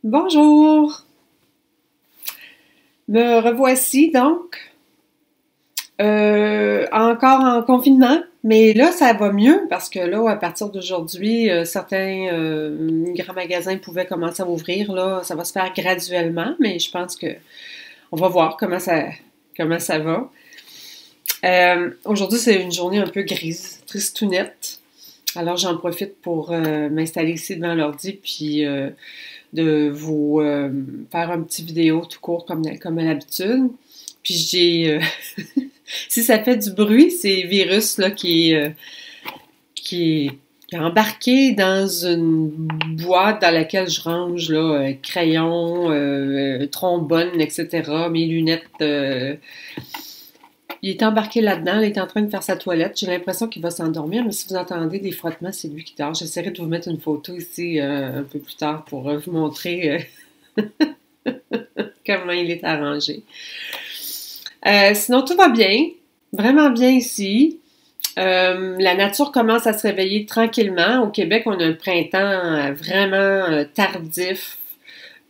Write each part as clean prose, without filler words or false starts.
Bonjour! Me revoici donc, encore en confinement, mais là ça va mieux parce que là, à partir d'aujourd'hui, certains grands magasins pouvaient commencer à ouvrir. Là, ça va se faire graduellement, mais je pense que on va voir comment ça va. Aujourd'hui, c'est une journée un peu grise, tristounette. Alors j'en profite pour m'installer ici devant l'ordi puis de vous faire un petit vidéo tout court comme à l'habitude. Puis si ça fait du bruit, c'est Virus là qui est embarqué dans une boîte dans laquelle je range là, crayons, trombone, etc. Mes lunettes. Il est embarqué là-dedans, il est en train de faire sa toilette. J'ai l'impression qu'il va s'endormir, mais si vous entendez des frottements, c'est lui qui dort. J'essaierai de vous mettre une photo ici un peu plus tard pour vous montrer comment il est arrangé. Sinon, tout va bien, vraiment bien ici. La nature commence à se réveiller tranquillement. Au Québec, on a un printemps vraiment tardif,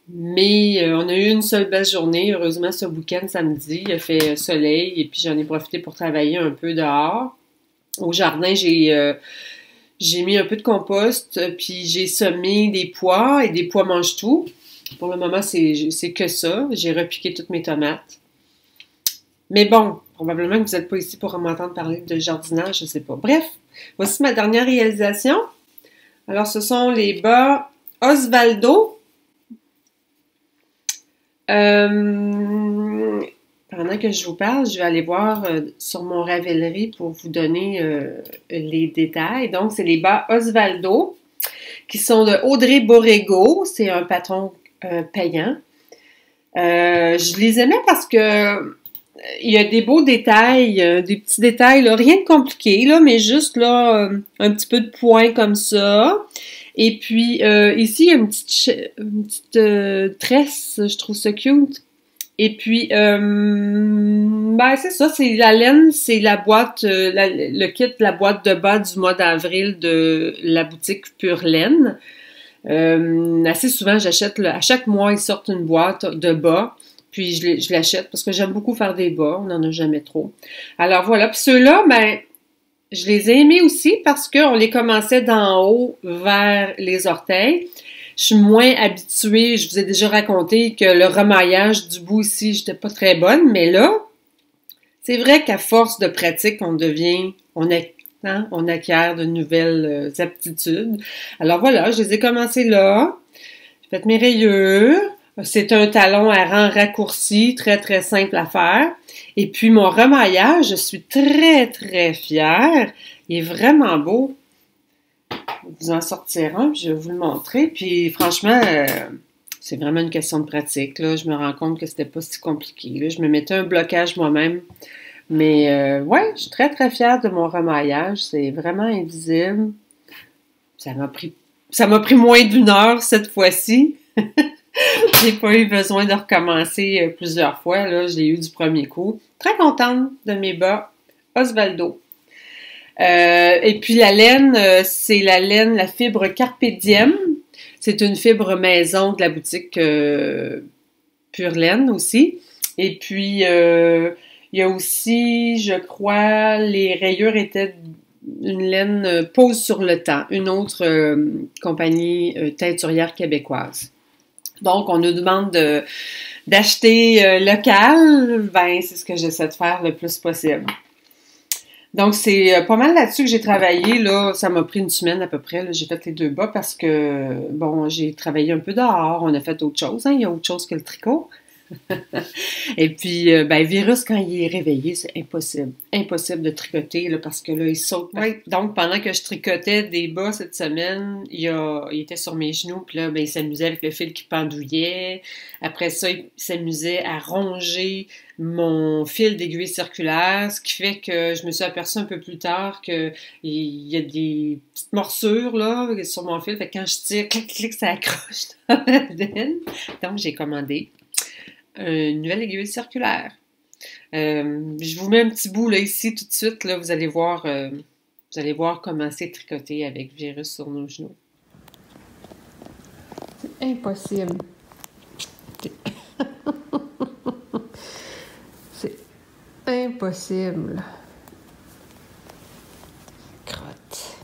mais on a eu une seule belle journée. Heureusement, ce week-end, samedi, il a fait soleil et puis j'en ai profité pour travailler un peu dehors. Au jardin, j'ai mis un peu de compost, puis j'ai semé des pois et des pois mangent tout. Pour le moment, c'est que ça. J'ai repiqué toutes mes tomates. Mais bon, probablement que vous n'êtes pas ici pour m'entendre parler de jardinage, je sais pas. Bref, voici ma dernière réalisation. Alors, ce sont les bas Osvaldo. Pendant que je vous parle, je vais aller voir sur mon Ravelry pour vous donner les détails. Donc, c'est les bas Osvaldo qui sont de Audrey Borrego. C'est un patron payant. Je les aimais parce que il y a des beaux détails, des petits détails, là, rien de compliqué, là, mais juste là, un petit peu de points comme ça. Et puis ici, il y a une petite tresse, je trouve ça cute. Et puis, ben c'est ça, c'est la laine, c'est la boîte, le kit, la boîte de bas du mois d'avril de la boutique Pure Laine. Assez souvent, j'achète, à chaque mois, ils sortent une boîte de bas. Puis je l'achète parce que j'aime beaucoup faire des bas, on n'en a jamais trop. Alors voilà, puis ceux-là, ben, je les ai aimés aussi parce qu'on les commençait d'en haut vers les orteils. Je suis moins habituée, je vous ai déjà raconté que le remaillage du bout ici, j'étais pas très bonne, mais là, c'est vrai qu'à force de pratique, on acquiert de nouvelles aptitudes. Alors voilà, je les ai commencés là, j'ai fait mes rayures. C'est un talon à rang raccourci, très très simple à faire. Et puis mon remaillage, je suis très très fière. Il est vraiment beau. Je vais vous en sortir un, puis je vais vous le montrer. Puis franchement, c'est vraiment une question de pratique. Là, je me rends compte que c'était pas si compliqué. Là, je me mettais un blocage moi-même. Mais ouais, je suis très très fière de mon remaillage. C'est vraiment invisible. Ça m'a pris moins d'une heure cette fois-ci. J'ai pas eu besoin de recommencer plusieurs fois. Là, je l'ai eu du premier coup. Très contente de mes bas Osvaldo. Et puis la laine, c'est la laine, la fibre Carpe Diem. C'est une fibre maison de la boutique Pure Laine aussi. Et puis il y a aussi, je crois, les rayures étaient une laine Pose sur le temps, une autre compagnie teinturière québécoise. Donc, on nous demande d'acheter local, ben c'est ce que j'essaie de faire le plus possible. Donc, c'est pas mal là-dessus que j'ai travaillé, là. Ça m'a pris une semaine à peu près, là. J'ai fait les deux bas parce que, bon, j'ai travaillé un peu dehors. On a fait autre chose, hein. Il y a autre chose que le tricot. Et puis, ben, Virus, quand il est réveillé, c'est impossible. Impossible de tricoter, là, parce que là, il saute. Ouais. Donc, pendant que je tricotais des bas cette semaine, il était sur mes genoux, puis là, ben, il s'amusait avec le fil qui pendouillait. Après ça, il s'amusait à ronger mon fil d'aiguille circulaire, ce qui fait que je me suis aperçue un peu plus tard que il y a des petites morsures, là, sur mon fil. Fait que quand je tire, clic, clic, ça accroche dans la laine. Donc, j'ai commandé une nouvelle aiguille circulaire. Je vous mets un petit bout là ici tout de suite. Là, vous allez voir comment c'est tricoté avec Virus sur nos genoux. C'est impossible. C'est impossible. Crotte.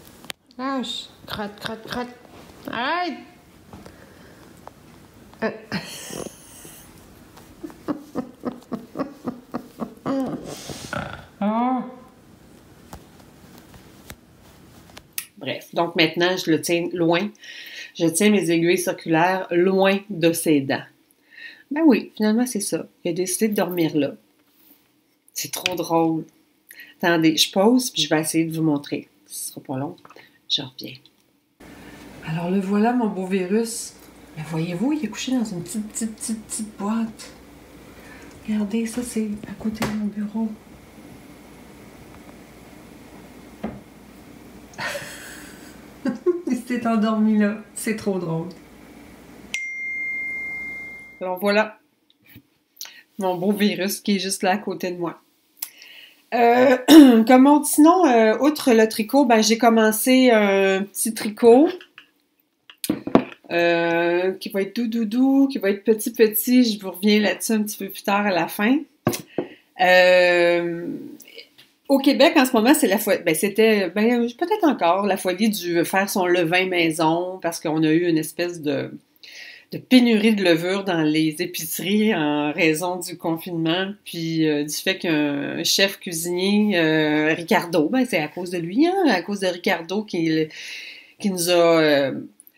Lâche. Crotte, crotte, crotte. Arrête! Bref, donc maintenant, je le tiens loin. Je tiens mes aiguilles circulaires loin de ses dents. Ben oui, finalement, c'est ça. Il a décidé de dormir là. C'est trop drôle. Attendez, je pause, puis je vais essayer de vous montrer. Ce sera pas long. Je reviens. Alors le voilà, mon beau virus. Mais voyez-vous, il est couché dans une petite boîte. Regardez, ça, c'est à côté de mon bureau. Il s'est endormi là. C'est trop drôle. Alors voilà, mon beau virus qui est juste là à côté de moi. Comment sinon, outre le tricot, ben, j'ai commencé un petit tricot qui va être doux, qui va être petit. Je vous reviens là-dessus un petit peu plus tard à la fin. Au Québec, en ce moment, c'est la folie. Ben, c'était, peut-être encore la folie du faire son levain maison parce qu'on a eu une espèce de pénurie de levure dans les épiceries en raison du confinement, puis du fait qu'un chef cuisinier, Ricardo, ben c'est à cause de lui, hein, à cause de Ricardo qui nous a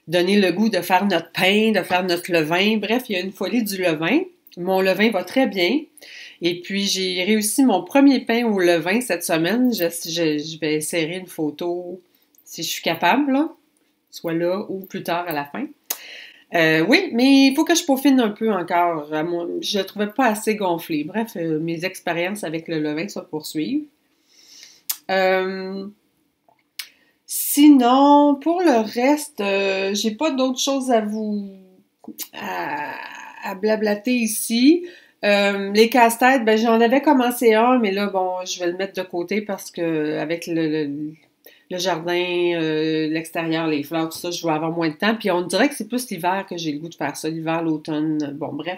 donné le goût de faire notre pain, de faire notre levain. Bref, il y a une folie du levain. Mon levain va très bien. Et puis, j'ai réussi mon premier pain au levain cette semaine. Je vais insérer une photo si je suis capable, là, soit là ou plus tard à la fin. Oui, mais il faut que je peaufine un peu encore. Je ne le trouvais pas assez gonflé. Bref, mes expériences avec le levain se poursuivent. Sinon, pour le reste, j'ai pas d'autres choses à blablater ici. Les casse-têtes, ben j'en avais commencé un, mais là, bon, je vais le mettre de côté parce que avec le jardin, l'extérieur, les fleurs, tout ça, je vais avoir moins de temps. Puis on dirait que c'est plus l'hiver que j'ai le goût de faire ça, l'hiver, l'automne, bon, bref.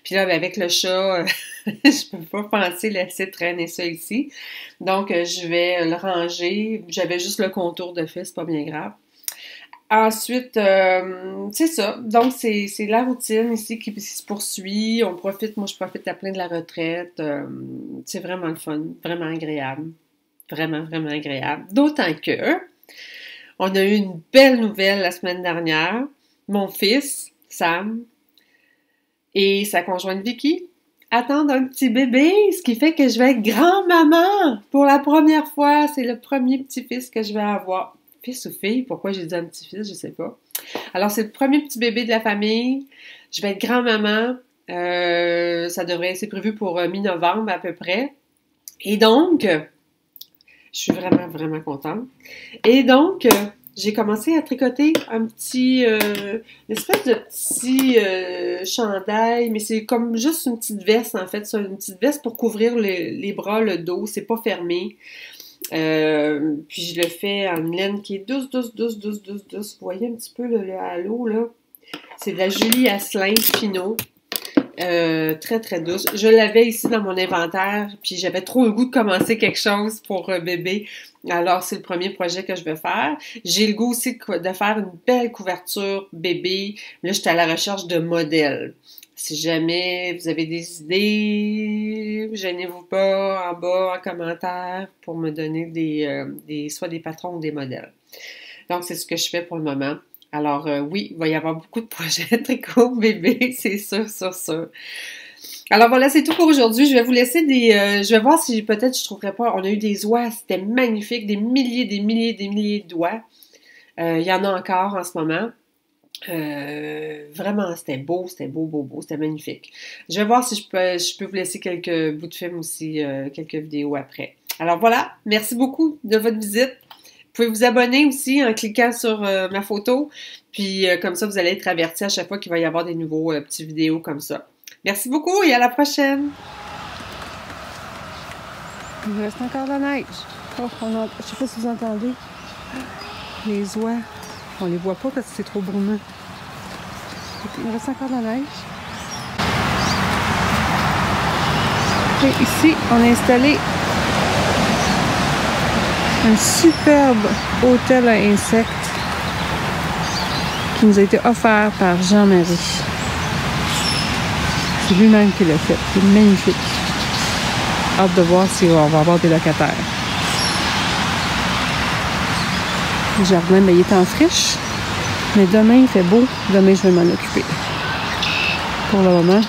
Puis là, avec le chat, je peux pas penser laisser traîner ça ici. Donc, je vais le ranger. J'avais juste le contour de fait, c'est pas bien grave. Ensuite, c'est ça. Donc, c'est la routine ici qui se poursuit. On profite, moi, je profite à plein de la retraite. C'est vraiment le fun, vraiment agréable. Vraiment, vraiment agréable. D'autant que on a eu une belle nouvelle la semaine dernière. Mon fils, Sam, et sa conjointe Vicky attendent un petit bébé, ce qui fait que je vais être grand-maman pour la première fois. C'est le premier petit-fils que je vais avoir. Fils ou fille? Pourquoi j'ai dit un petit-fils? Je sais pas. Alors, c'est le premier petit bébé de la famille. Je vais être grand-maman. C'est prévu pour mi-novembre à peu près. Et donc, je suis vraiment, vraiment contente. Et donc, j'ai commencé à tricoter une espèce de petit chandail, mais c'est comme juste une petite veste, en fait. C'est une petite veste pour couvrir les bras, le dos. C'est pas fermé. Puis je le fais en laine qui est douce. Vous voyez un petit peu le halo, là? C'est de la Julie Asselin Fino. Très, très douce. Je l'avais ici dans mon inventaire, puis j'avais trop le goût de commencer quelque chose pour bébé. Alors, c'est le premier projet que je vais faire. J'ai le goût aussi de faire une belle couverture bébé. Là, j'étais à la recherche de modèles. Si jamais vous avez des idées, gênez-vous pas en bas, en commentaire, pour me donner soit des patrons ou des modèles. Donc, c'est ce que je fais pour le moment. Alors, oui, il va y avoir beaucoup de projets tricot bébé, c'est sûr. Alors voilà, c'est tout pour aujourd'hui. Je vais vous laisser je vais voir si peut-être je trouverai pas. On a eu des oies, c'était magnifique, des milliers d'oies. Il y en a encore en ce moment. Vraiment, c'était beau, c'était magnifique. Je vais voir si je peux vous laisser quelques bouts de film aussi, quelques vidéos après. Alors voilà, merci beaucoup de votre visite. Vous pouvez vous abonner aussi en cliquant sur ma photo, puis comme ça, vous allez être avertis à chaque fois qu'il va y avoir des nouveaux petites vidéos comme ça. Merci beaucoup et à la prochaine! Il reste encore de la neige. Oh, je sais pas si vous entendez. Les oies, on les voit pas parce que c'est trop brumeux. Il reste encore de la neige. Et ici, on a installé un superbe hôtel à insectes qui nous a été offert par Jean-Marie. C'est lui-même qui l'a fait. C'est magnifique. Hâte de voir si on va avoir des locataires. Le jardin, ben, il est en friche. Mais demain, il fait beau. Demain, je vais m'en occuper. Pour le moment,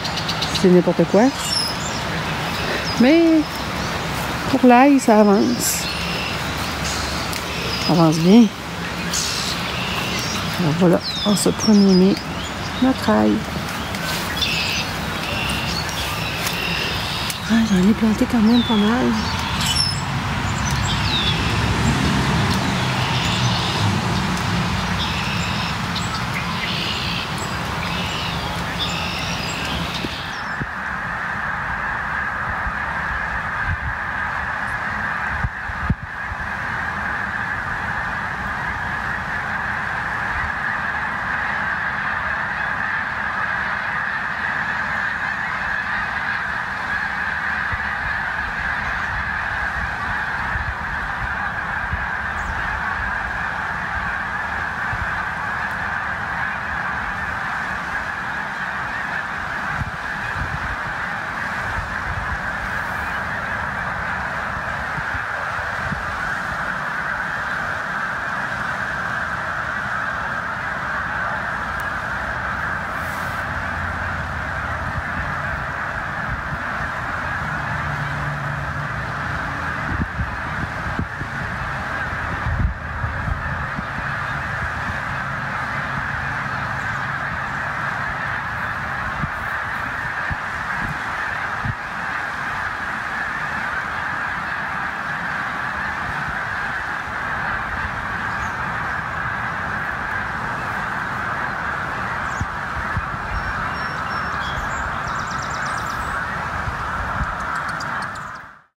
c'est n'importe quoi. Mais pour l'ail, ça avance. Ça avance bien. Alors voilà, en ce 1er mai, notre ail. Ah, j'en ai planté quand même pas mal.